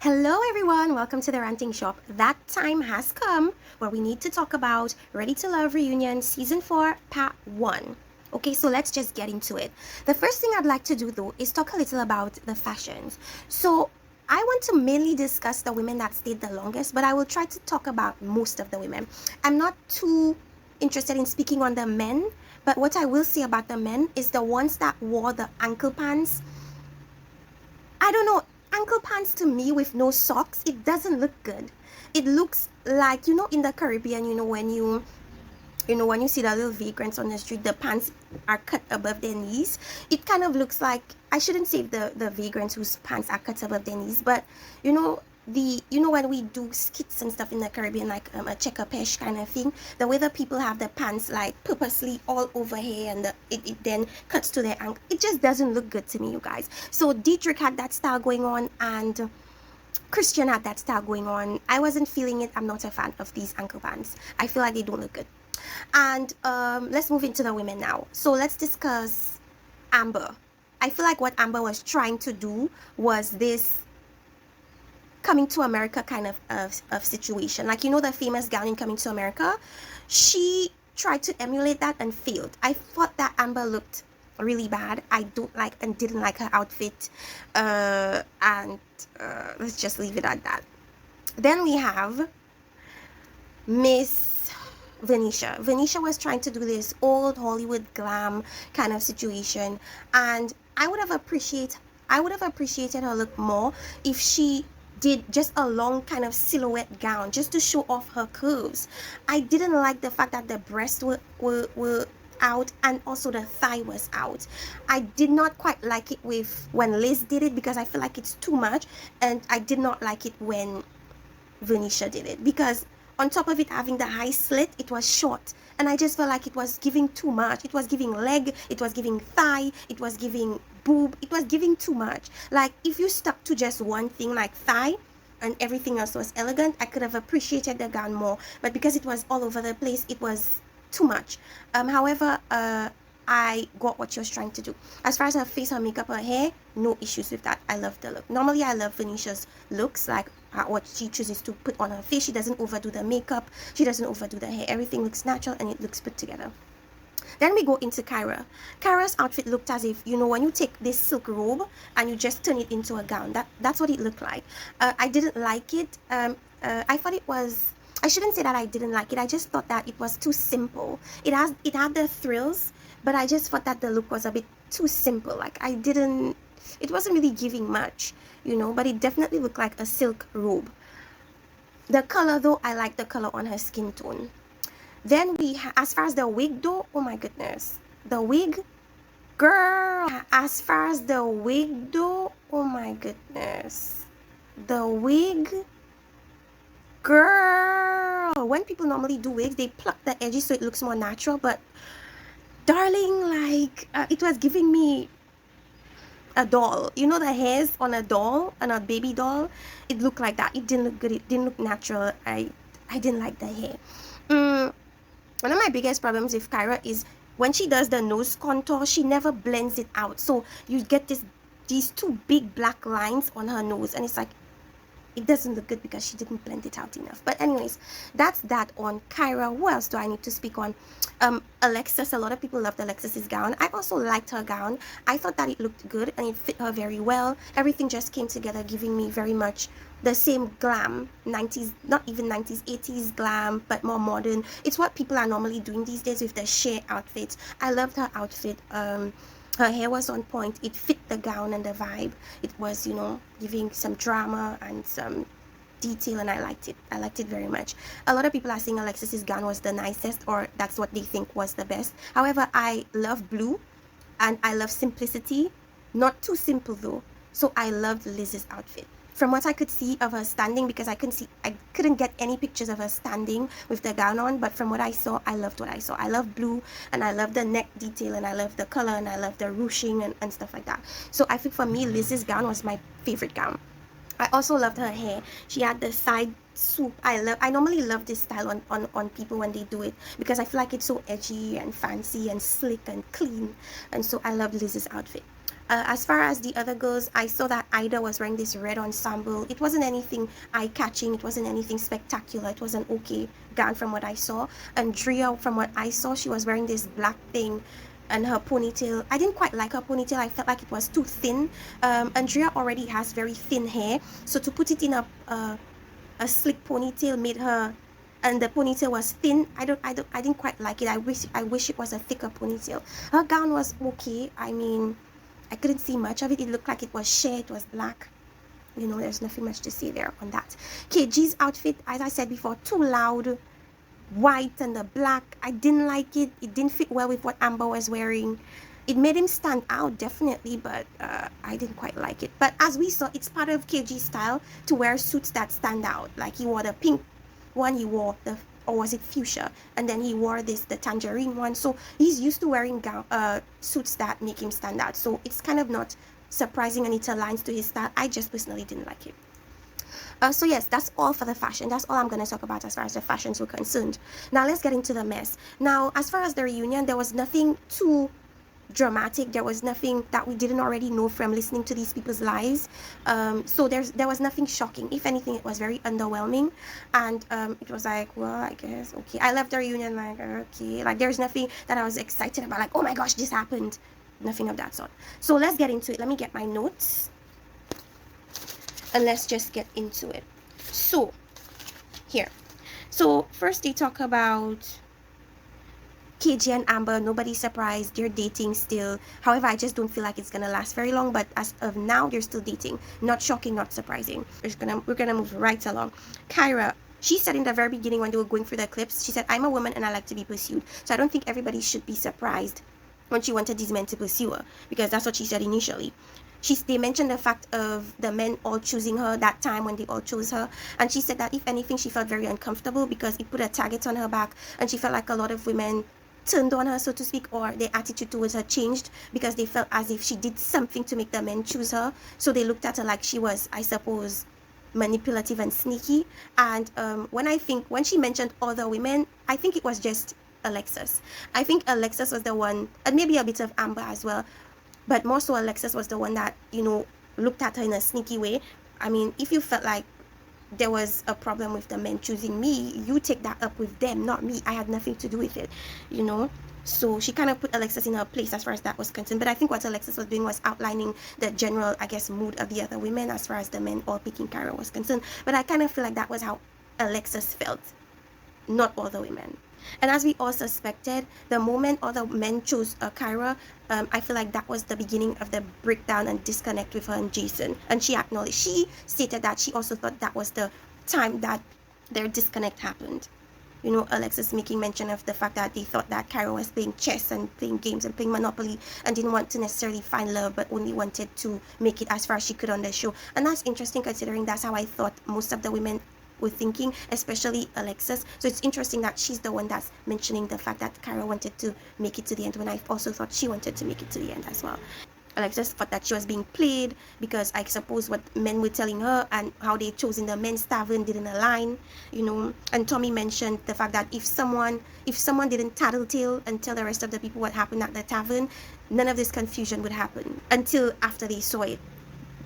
Hello everyone, welcome to the Ranting Shop. That time has come where we need to talk about Ready to Love Reunion Season 4 Part 1. Okay, so let's just get into it. The first thing I'd like to do though is talk a little about the fashions. So I want to mainly discuss the women that stayed the longest, but I will try to talk about most of the women. I'm not too interested in speaking on the men, but what I will say about the men is the ones that wore the ankle pants. I don't know, ankle pants to me with no socks, it doesn't look good. It looks like, in the Caribbean, when you see the little vagrants on the street, the pants are cut above their knees. It kind of looks like, I shouldn't say the vagrants whose pants are cut above their knees, but when we do skits and stuff in the Caribbean, like a checker-pesh kind of thing, the way the people have the pants like purposely all over here and it then cuts to their ankle, it just doesn't look good to me, you guys. So Dietrich had that style going on and Christian had that style going on. I wasn't feeling it. I'm not a fan of these ankle pants. I feel like they don't look good. And let's move into the women now. So let's discuss Amber. I feel like what Amber was trying to do was this coming to America kind of situation. Like, the famous gown in Coming to America, she tried to emulate that and failed. I thought that Amber looked really bad. I don't like and didn't like her outfit, and let's just leave it at that. Then we have Miss Venetia. Venetia was trying to do this old Hollywood glam kind of situation, and I would have appreciated her look more if she did just a long kind of silhouette gown just to show off her curves. I didn't like the fact that the breasts were out and also the thigh was out. I did not quite like it when Liz did it because I feel like it's too much, and I did not like it when Venetia did it because on top of it having the high slit, it was short, and I just felt like it was giving too much. It was giving leg, it was giving thigh, it was giving boob, it was giving too much. Like, if you stuck to just one thing like thigh and everything else was elegant, I could have appreciated the gown more, but because it was all over the place, it was too much. However, I got what she was trying to do. As far as her face, her makeup, her hair, no issues with that. I love the look. Normally I love Venetia's looks, like what she chooses to put on her face. She doesn't overdo the makeup, she doesn't overdo the hair. Everything looks natural and it looks put together. Then we go into Kyra. Kyra's outfit looked as if, when you take this silk robe and you just turn it into a gown. That's what it looked like. I didn't like it. I thought it was, I shouldn't say that I didn't like it. I just thought that it was too simple. It had the thrills, but I just thought that the look was a bit too simple. Like, it wasn't really giving much, but it definitely looked like a silk robe. The color though, I like the color on her skin tone. Then as far as the wig though, oh my goodness, the wig, girl. As far as the wig though, oh my goodness, the wig, girl. When people normally do wigs, they pluck the edges so it looks more natural, but darling, like, it was giving me a doll. The hairs on a doll, on a baby doll, it looked like that. It didn't look good. It didn't look natural. I didn't like the hair. One of my biggest problems with Kyra is when she does the nose contour, she never blends it out. So you get these two big black lines on her nose, and it's like, it doesn't look good because she didn't blend it out enough. But anyways, that's that on Kyra. Who else do I need to speak on? Alexis. A lot of people loved Alexis's gown. I also liked her gown. I thought that it looked good and it fit her very well. Everything just came together, giving me very much the same glam, 90s, not even 90s, 80s glam, but more modern. It's what people are normally doing these days with the sheer outfits. I loved her outfit. Her hair was on point. It fit the gown and the vibe. It was, giving some drama and some detail, and I liked it. I liked it very much. A lot of people are saying Alexis's gown was the nicest, or that's what they think was the best. However, I love blue and I love simplicity. Not too simple though. So I loved Liz's outfit. From what I could see of her standing, because I couldn't get any pictures of her standing with the gown on, but from what I saw, I loved what I saw. I love blue, and I love the neck detail, and I love the color, and I love the ruching and stuff like that. So I think for me, Liz's gown was my favorite gown. I also loved her hair. She had the side swoop. I normally love this style on people when they do it, because I feel like it's so edgy and fancy and slick and clean, and so I love Liz's outfit. As far as the other girls, I saw that Ida was wearing this red ensemble. It wasn't anything eye-catching. It wasn't anything spectacular. It was an okay gown from what I saw. Andrea, from what I saw, she was wearing this black thing and her ponytail. I didn't quite like her ponytail. I felt like it was too thin. Andrea already has very thin hair, so to put it in a slick ponytail made her, and the ponytail was thin. I didn't quite like it. I wish it was a thicker ponytail. Her gown was okay. I mean, I couldn't see much of it. It looked like it was sheer. It was black. You know, there's nothing much to say there on that. KG's outfit, as I said before, too loud. White and the black, I didn't like it. It didn't fit well with what Amber was wearing. It made him stand out, definitely, but I didn't quite like it. But as we saw, it's part of KG's style to wear suits that stand out. Like he wore the pink one, he wore the, or was it fuchsia, and then he wore the tangerine one. So he's used to wearing suits that make him stand out. So it's kind of not surprising, and it aligns to his style. I just personally didn't like it. So yes, that's all for the fashion. That's all I'm going to talk about as far as the fashions were concerned. Now let's get into the mess. Now, as far as the reunion, there was nothing too dramatic. There was nothing that we didn't already know from listening to these people's lives. So there was nothing shocking. If anything, it was very underwhelming, and it was like, well, I guess okay. I left the reunion like, okay, like there's nothing that I was excited about, like, oh my gosh, this happened. Nothing of that sort. So let's get into it. Let me get my notes and let's just get into it. So here, so first they talk about KG and Amber. Nobody's surprised, they're dating still. However, I just don't feel like it's gonna last very long, but as of now, they're still dating. Not shocking, not surprising. We're gonna move right along. Kyra, she said in the very beginning when they were going through the clips, she said, I'm a woman and I like to be pursued. So I don't think everybody should be surprised when she wanted these men to pursue her, because that's what she said initially. They mentioned the fact of the men all choosing her that time when they all chose her, and she said that if anything, she felt very uncomfortable because it put a target on her back, and she felt like a lot of women turned on her, so to speak, or their attitude towards her changed because they felt as if she did something to make the men choose her. So they looked at her like she was, I suppose, manipulative and sneaky. And when she mentioned other women, I think it was just Alexis. I think Alexis was the one, and maybe a bit of Amber as well, but more so Alexis was the one that, you know, looked at her in a sneaky way. I mean, if you felt like there was a problem with the men choosing me, you take that up with them, not me. I had nothing to do with it, you know. So she kind of put Alexis in her place as far as that was concerned. But I think what Alexis was doing was outlining the general, I guess, mood of the other women as far as the men all picking Kyra was concerned. But I kind of feel like that was how Alexis felt, not all the women. And as we all suspected, the moment all the men chose Kyra, I feel like that was the beginning of the breakdown and disconnect with her and Jason. And she acknowledged, she stated that she also thought that was the time that their disconnect happened. You know, Alexis making mention of the fact that they thought that Kyra was playing chess and playing games and playing Monopoly and didn't want to necessarily find love, but only wanted to make it as far as she could on the show. And that's interesting, considering that's how I thought most of the women were thinking, especially Alexis. So it's interesting that she's the one that's mentioning the fact that Kyra wanted to make it to the end, when I also thought she wanted to make it to the end as well. Alexis thought that she was being played because I suppose what men were telling her and how they chose in the men's tavern didn't align, you know. And Tommy mentioned the fact that if someone didn't tattletale and tell the rest of the people what happened at the tavern, none of this confusion would happen until after they saw it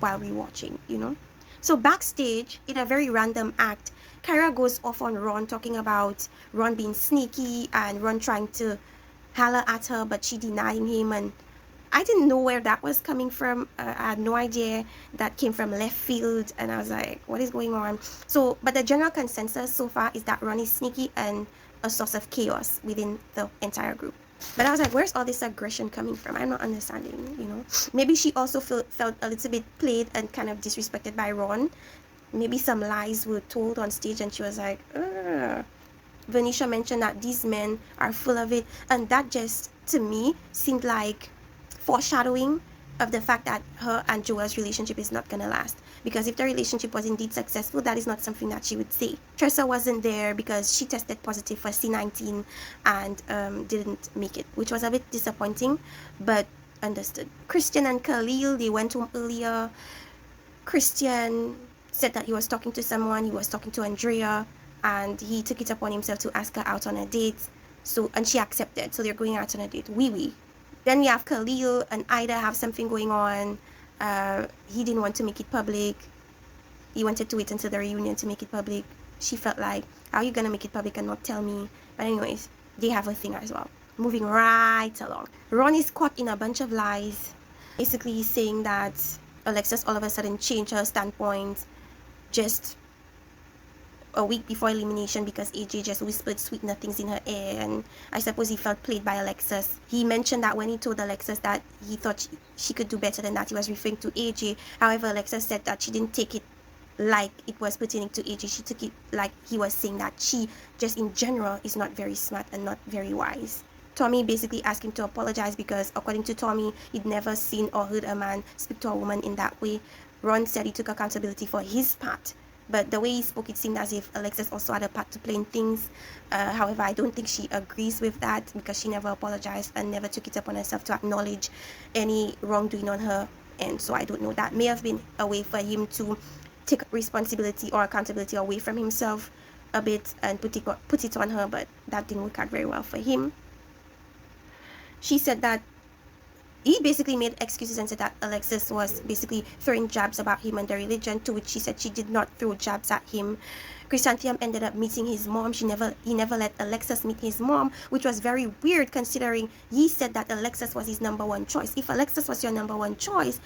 while rewatching, you know. So backstage, in a very random act, Kyra goes off on Ron, talking about Ron being sneaky and Ron trying to holler at her, but she denying him. And I didn't know where that was coming from. I had no idea. That came from left field, and I was like, what is going on? So, but the general consensus so far is that Ron is sneaky and a source of chaos within the entire group. But I was like, where's all this aggression coming from? I'm not understanding, you know. Maybe she also felt a little bit played and kind of disrespected by Ron. Maybe some lies were told on stage and she was like, ugh. Venetia mentioned that these men are full of it, and that just, to me, seemed like foreshadowing of the fact that her and Joel's relationship is not gonna last. Because if the relationship was indeed successful, that is not something that she would say. Tressa wasn't there because she tested positive for C19 and didn't make it, which was a bit disappointing, but understood. Christian and Khalil, they went home earlier. Christian said that he was talking to someone, he was talking to Andrea, and he took it upon himself to ask her out on a date. So, and she accepted, so they're going out on a date. Oui. Then we have Khalil and Ida have something going on. He didn't want to make it public. He wanted to wait until the reunion to make it public. She felt like, how are you gonna make it public and not tell me? But anyways, they have a thing as well. Moving right along. Ron is caught in a bunch of lies. Basically saying that Alexis all of a sudden changed her standpoint just a week before elimination because AJ just whispered sweet nothings in her ear, and I suppose he felt played by Alexis. He mentioned that when he told Alexis that he thought she could do better than that, he was referring to AJ. However, Alexis said that she didn't take it like it was pertaining to AJ. She took it like he was saying that she just in general is not very smart and not very wise. Tommy basically asked him to apologize because according to Tommy, he'd never seen or heard a man speak to a woman in that way. Ron said he took accountability for his part, but the way he spoke, it seemed as if Alexis also had a part to play in things. However, I don't think she agrees with that because she never apologized and never took it upon herself to acknowledge any wrongdoing on her. And so I don't know, that may have been a way for him to take responsibility or accountability away from himself a bit and put it on her, but that didn't work out very well for him. She said that he basically made excuses and said that Alexis was basically throwing jabs about him and the religion, to which she said she did not throw jabs at him. Chrysanthemum ended up meeting his mom. He never let Alexis meet his mom, which was very weird considering he said that Alexis was his number one choice. If Alexis was your number one choice,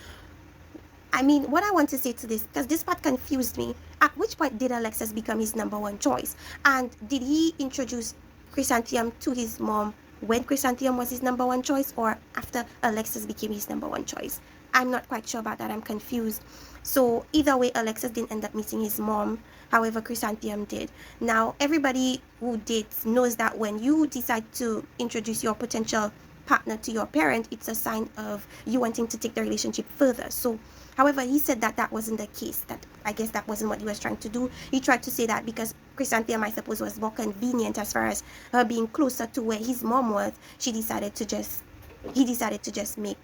I mean, what I want to say to this, because this part confused me, at which point did Alexis become his number one choice? And did he introduce Chrysanthemum to his mom when Chrysanthemum was his number one choice or after Alexis became his number one choice? I'm not quite sure about that. I'm confused. So either way, Alexis didn't end up meeting his mom. However, Chrysanthemum did. Now, everybody who dates knows that when you decide to introduce your potential partner to your parent, it's a sign of you wanting to take the relationship further. So however, he said that that wasn't the case, that I guess that wasn't what he was trying to do. He tried to say that because Chrysanthemum, I suppose, was more convenient as far as her being closer to where his mom was, he decided to just make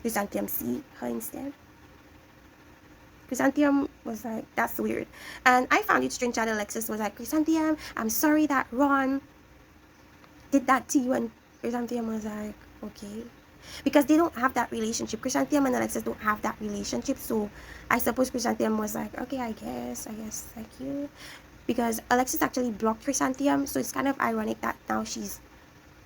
Chrysanthemum see her instead. Chrysanthemum was like, that's weird. And I found it strange that Alexis was like, Chrysanthemum, I'm sorry that Ron did that to you. And Chrysanthemum was like, okay. Because they don't have that relationship. Chrysanthemum and Alexis don't have that relationship. So I suppose Chrysanthemum was like, okay, I guess, thank you. Because Alexis actually blocked Chrysanthemum. So it's kind of ironic that now she's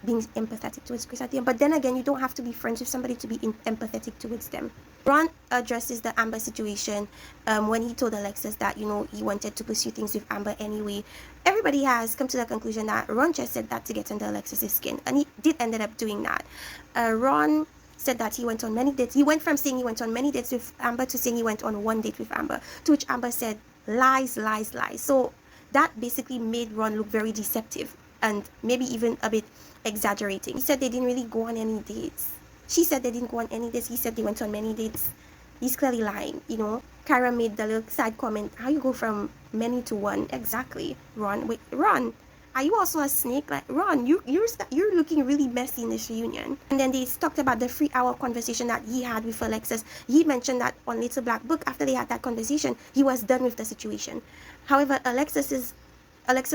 being empathetic towards Chrysanthemum. But then again, you don't have to be friends with somebody to be empathetic towards them. Ron addresses the Amber situation when he told Alexis that, you know, he wanted to pursue things with Amber anyway. Everybody has come to the conclusion that Ron just said that to get under Alexis's skin. And he did ended up doing that. Ron said that he went on many dates. He went from saying he went on many dates with Amber to saying he went on one date with Amber. To which Amber said, lies, lies, lies. So that basically made Ron look very deceptive and maybe even a bit exaggerating. He said they didn't really go on any dates. She said they didn't go on any dates. He said they went on many dates. He's clearly lying, you know. Kyra made the little side comment, how you go from many to one? Exactly, Ron. Wait, Ron, are you also a snake? Like, Ron, you're looking really messy in this reunion. And then they talked about the 3-hour conversation that he had with Alexis. He mentioned that on Little Black Book, after they had that conversation, he was done with the situation. However, Alexis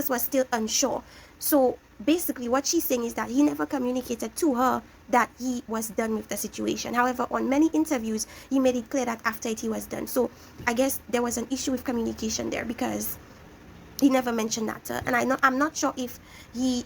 was still unsure. So basically what she's saying is that he never communicated to her that he was done with the situation. However, on many interviews, he made it clear that after he was done. So I guess there was an issue with communication there because he never mentioned that to her. And I'm not sure if he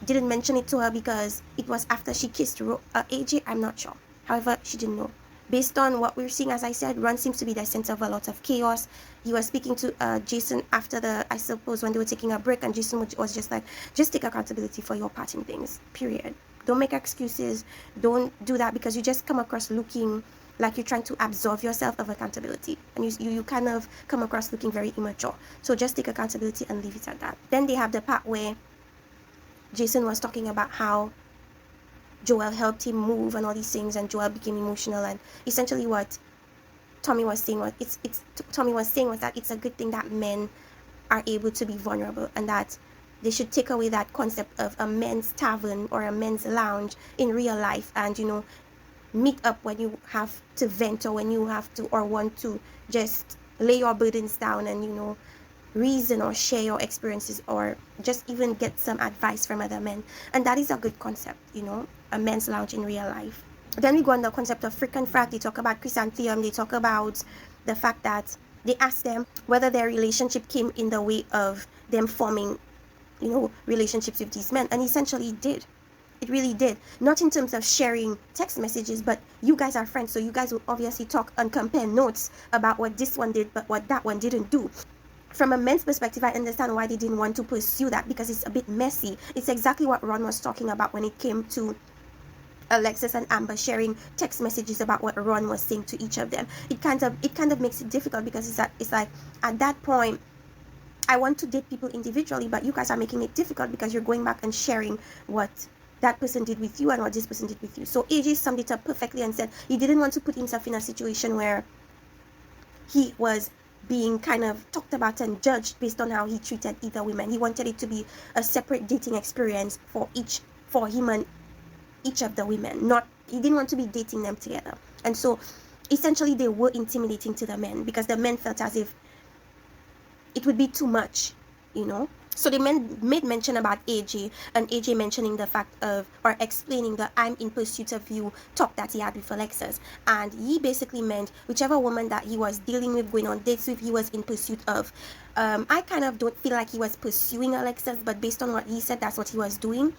didn't mention it to her because it was after she kissed AJ. I'm not sure. However, she didn't know. Based on what we're seeing, as I said, Ron seems to be the center of a lot of chaos. He was speaking to Jason after I suppose when they were taking a break, and Jason was just like, just take accountability for your part in things, period. Don't make excuses. Don't do that because you just come across looking like you're trying to absolve yourself of accountability. And you kind of come across looking very immature. So just take accountability and leave it at that. Then they have the part where Jason was talking about how Joel helped him move and all these things, and Joel became emotional. And essentially what Tommy was saying was that it's a good thing that men are able to be vulnerable, and that they should take away that concept of a men's tavern or a men's lounge in real life, and, you know, meet up when you have to vent or when you have to or want to just lay your burdens down and, you know, reason or share your experiences or just even get some advice from other men. And that is a good concept, you know, a men's lounge in real life. Then we go on the concept of frick and frack. They talk about chrysanthemum. They talk about the fact that they asked them whether their relationship came in the way of them forming, relationships with these men. And essentially it did. It really did. Not in terms of sharing text messages, but you guys are friends, so you guys will obviously talk and compare notes about what this one did, but what that one didn't do. From a men's perspective, I understand why they didn't want to pursue that, because it's a bit messy. It's exactly what Ron was talking about when it came to Alexis and Amber sharing text messages about what Ron was saying to each of them. It kind of makes it difficult, because it's like at that point, I want to date people individually, but you guys are making it difficult because you're going back and sharing what that person did with you and what this person did with you. So AJ summed it up perfectly and said he didn't want to put himself in a situation where he was being kind of talked about and judged based on how he treated either women. He wanted it to be a separate dating experience for him and each of the women. He didn't want to be dating them together. And so essentially they were intimidating to the men, because the men felt as if it would be too much, So they made mention about AJ, and AJ mentioning the fact of, or explaining the "I'm in pursuit of you" talk that he had with Alexis. And he basically meant whichever woman that he was dealing with, going on dates with, he was in pursuit of. I kind of don't feel like he was pursuing Alexis, but based on what he said, that's what he was doing.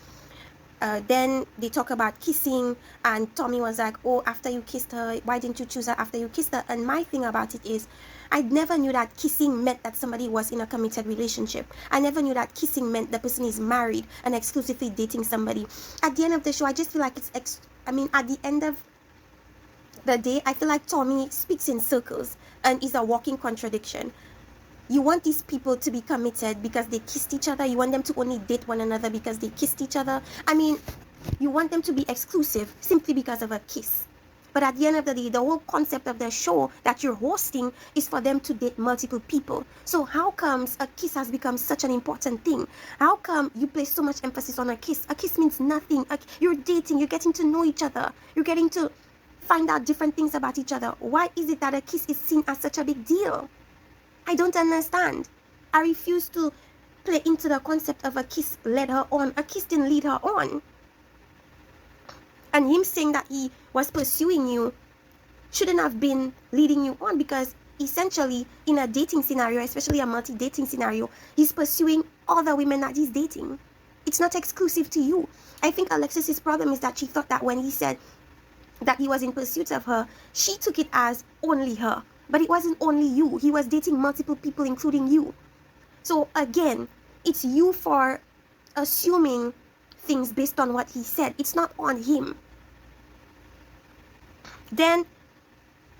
Then they talk about kissing, and Tommy was like, "Oh, after you kissed her, why didn't you choose her after you kissed her?" And my thing about it is, I never knew that kissing meant that somebody was in a committed relationship. I never knew that kissing meant the person is married and exclusively dating somebody. At the end of the show, I just feel like at the end of the day, I feel like Tommy speaks in circles and is a walking contradiction. You want these people to be committed because they kissed each other. You want them to only date one another because they kissed each other. You want them to be exclusive simply because of a kiss. But at the end of the day, the whole concept of the show that you're hosting is for them to date multiple people. So how comes a kiss has become such an important thing? How come you place so much emphasis on a kiss? A kiss means nothing. You're dating, you're getting to know each other. You're getting to find out different things about each other. Why is it that a kiss is seen as such a big deal? I don't understand. I refuse to play into the concept of a kiss led her on. A kiss didn't lead her on. And him saying that he was pursuing you shouldn't have been leading you on, because essentially in a dating scenario, especially a multi-dating scenario, he's pursuing all the women that he's dating. It's not exclusive to you. I think Alexis's problem is that she thought that when he said that he was in pursuit of her, she took it as only her. But it wasn't only you. He was dating multiple people, including you. So again, it's you for assuming things based on what he said. It's not on him. Then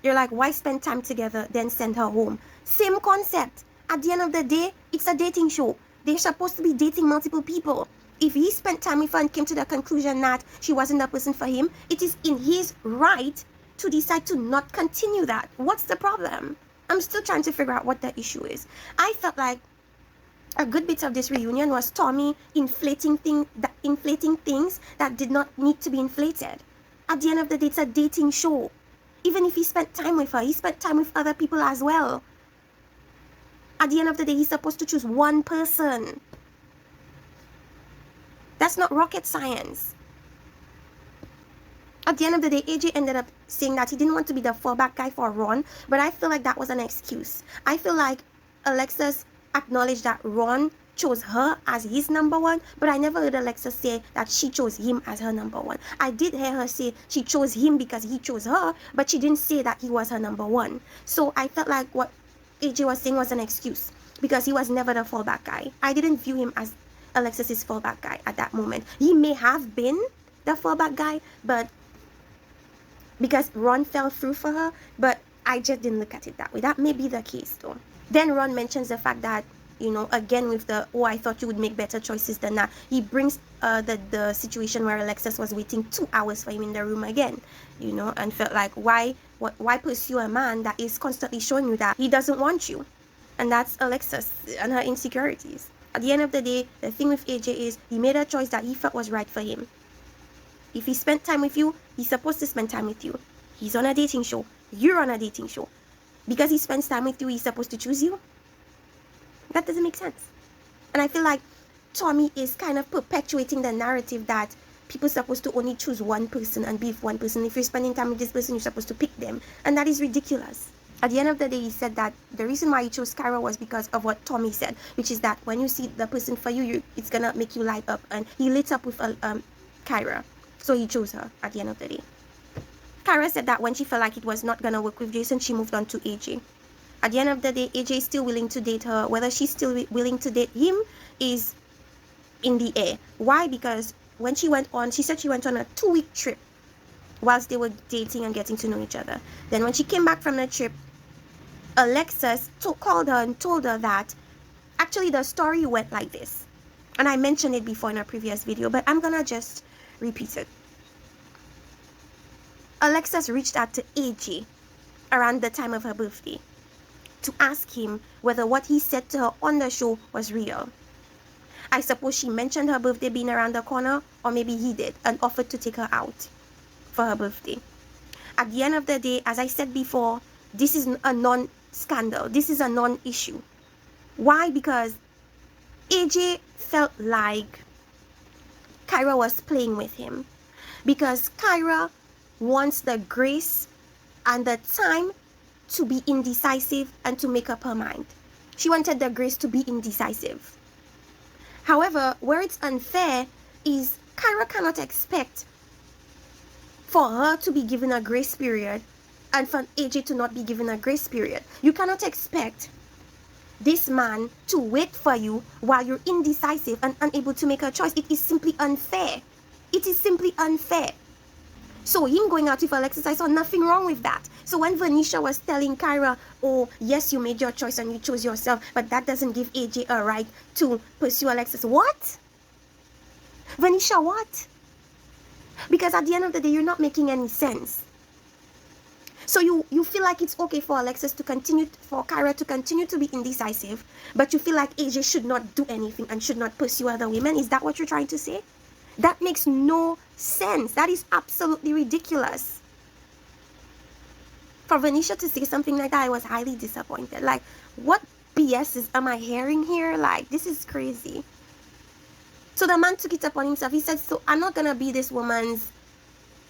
you're like, why spend time together, then send her home? Same concept. At the end of the day, it's a dating show. They're supposed to be dating multiple people. If he spent time with her and came to the conclusion that she wasn't the person for him, it is in his right to decide to not continue that. What's the problem? I'm still trying to figure out what the issue is. I felt like a good bit of this reunion was Tommy inflating things that did not need to be inflated. At the end of the day, it's a dating show. Even if he spent time with her, he spent time with other people as well. At the end of the day, he's supposed to choose one person. That's not rocket science. At the end of the day, AJ ended up saying that he didn't want to be the fallback guy for Ron, but I feel like that was an excuse. I feel like Alexis acknowledged that Ron chose her as his number one, but I never heard Alexis say that she chose him as her number one. I did hear her say she chose him because he chose her, but she didn't say that he was her number one. So I felt like what AJ was saying was an excuse, because he was never the fallback guy. I didn't view him as Alexis's fallback guy at that moment. He may have been the fallback guy, but because Ron fell through for her, but I just didn't look at it that way. That may be the case though. Then Ron mentions the fact that, again with the, "Oh, I thought you would make better choices than that." He brings the situation where Alexis was waiting 2 hours for him in the room again, and felt like, why pursue a man that is constantly showing you that he doesn't want you? And that's Alexis and her insecurities. At the end of the day, the thing with AJ is he made a choice that he felt was right for him. If he spent time with you, he's supposed to spend time with you. He's on a dating show. You're on a dating show. Because he spends time with you, he's supposed to choose you? That doesn't make sense. And I feel like Tommy is kind of perpetuating the narrative that people supposed to only choose one person and be with one person. If you're spending time with this person, you're supposed to pick them. And that is ridiculous. At the end of the day, he said that the reason why he chose Kyra was because of what Tommy said, which is that when you see the person for you, it's gonna make you light up. And he lit up with Kyra, so he chose her at the end of the day. Kyra said that when she felt like it was not gonna work with Jason, she moved on to AJ. At the end of the day, AJ is still willing to date her. Whether she's still willing to date him is in the air. Why? Because when she said she went on a 2-week trip whilst they were dating and getting to know each other. Then when she came back from the trip, Alexis called her and told her that actually the story went like this. And I mentioned it before in a previous video, but I'm gonna just repeat it. Alexis reached out to AJ around the time of her birthday to ask him whether what he said to her on the show was real. I suppose she mentioned her birthday being around the corner, or maybe he did and offered to take her out for her birthday. At the end of the day, as I said before, this is a non-scandal. This is a non-issue. Why? Because AJ felt like Kyra was playing with him. Because Kyra wants the grace and the time to be indecisive and to make up her mind. She wanted the grace to be indecisive. However, where it's unfair is Kyra cannot expect for her to be given a grace period and for AJ to not be given a grace period. You cannot expect this man to wait for you while you're indecisive and unable to make a choice. It is simply unfair. It is simply unfair. So him going out with Alexis, I saw nothing wrong with that. So when Venetia was telling Kyra, oh, yes, you made your choice and you chose yourself, but that doesn't give AJ a right to pursue Alexis. What? Venetia, what? Because at the end of the day, you're not making any sense. So you feel like it's okay for Alexis to continue, for Kyra to continue to be indecisive, but you feel like AJ should not do anything and should not pursue other women? Is that what you're trying to say? That makes no sense. That is absolutely ridiculous. For Venetia to say something like that, I was highly disappointed. Like, what BS am I hearing here? Like, this is crazy. So the man took it upon himself. He said, so I'm not going to be this woman's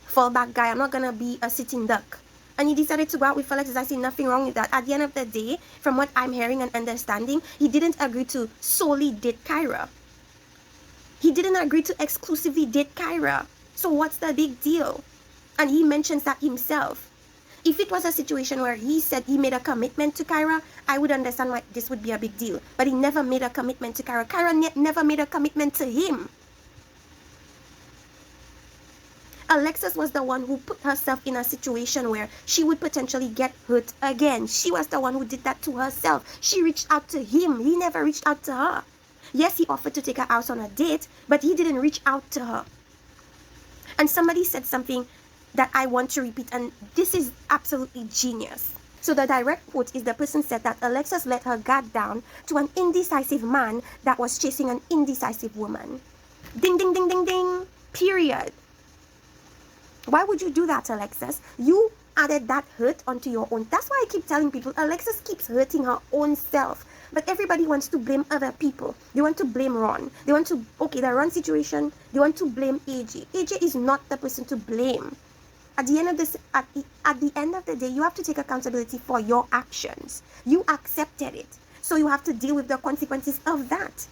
fallback guy. I'm not going to be a sitting duck. And he decided to go out with Alexis. I see nothing wrong with that. At the end of the day, from what I'm hearing and understanding, he didn't agree to solely date Kyra. He didn't agree to exclusively date Kyra. So what's the big deal? And he mentions that himself. If it was a situation where he said he made a commitment to Kyra, I would understand why this would be a big deal. But he never made a commitment to Kyra. Kyra never made a commitment to him. Alexis was the one who put herself in a situation where she would potentially get hurt again. She was the one who did that to herself. She reached out to him. He never reached out to her. Yes, he offered to take her out on a date, but he didn't reach out to her. And somebody said something that I want to repeat, and this is absolutely genius. So the direct quote is the person said that Alexis let her guard down to an indecisive man that was chasing an indecisive woman. Ding, ding, ding, ding, ding. Period. Why would you do that, Alexis? You added that hurt onto your own. That's why I keep telling people, Alexis keeps hurting her own self. But everybody wants to blame other people. They want to blame Ron. They want to, okay, the Ron situation, they want to blame AJ. AJ is not the person to blame. At the end of the day, you have to take accountability for your actions. You accepted it. So you have to deal with the consequences of that.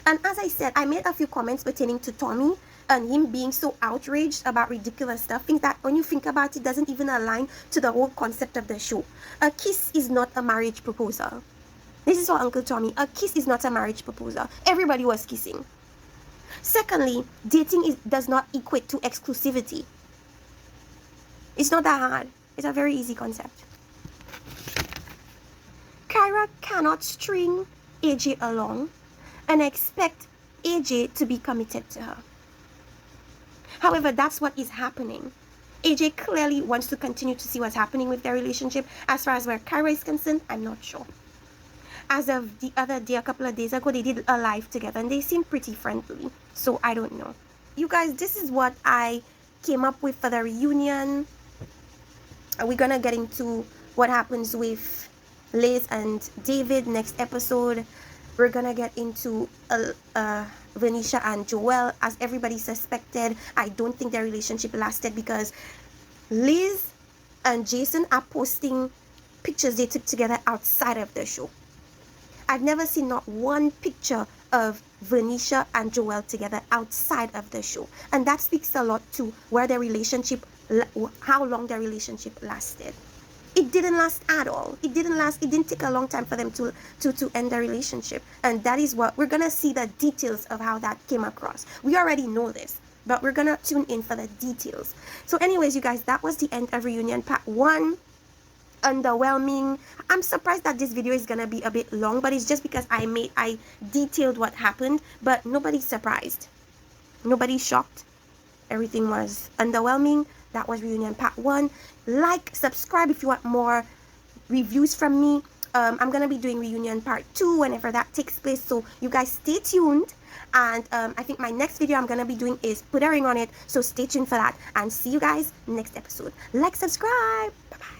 And as I said, I made a few comments pertaining to Tommy and him being so outraged about ridiculous stuff. Things that when you think about it doesn't even align to the whole concept of the show. A kiss is not a marriage proposal. This is for Uncle Tommy. A kiss is not a marriage proposal. Everybody was kissing. Secondly, dating does not equate to exclusivity. It's not that hard. It's a very easy concept. Kyra cannot string AJ along and expect AJ to be committed to her. However, that's what is happening. AJ clearly wants to continue to see what's happening with their relationship. As far as where Kyra is concerned, I'm not sure. As of the other day, a couple of days ago, they did a live together and they seemed pretty friendly. So I don't know. You guys, this is what I came up with for the reunion. We're gonna get into what happens with Liz and David next episode. We're gonna get into Venetia and Joel, as everybody suspected. I don't think their relationship lasted because Liz and Jason are posting pictures they took together outside of the show. I've never seen not one picture of Venetia and Joel together outside of the show. And that speaks a lot to where their relationship, how long their relationship lasted. It didn't last at all. It didn't take a long time for them to end the relationship. And that is what we're gonna see, the details of how that came across. We already know this, but we're gonna tune in for the details. So anyways, you guys, that was the end of reunion part 1. Underwhelming. I'm surprised that this video is gonna be a bit long, but it's just because I detailed what happened, but nobody's surprised, nobody's shocked. Everything was underwhelming. That was reunion part 1. Like, subscribe if you want more reviews from me. I'm gonna be doing reunion part 2 whenever that takes place, so you guys stay tuned. And I think my next video I'm gonna be doing is put a ring on it, so stay tuned for that, and see you guys next episode. Like, subscribe. Bye bye.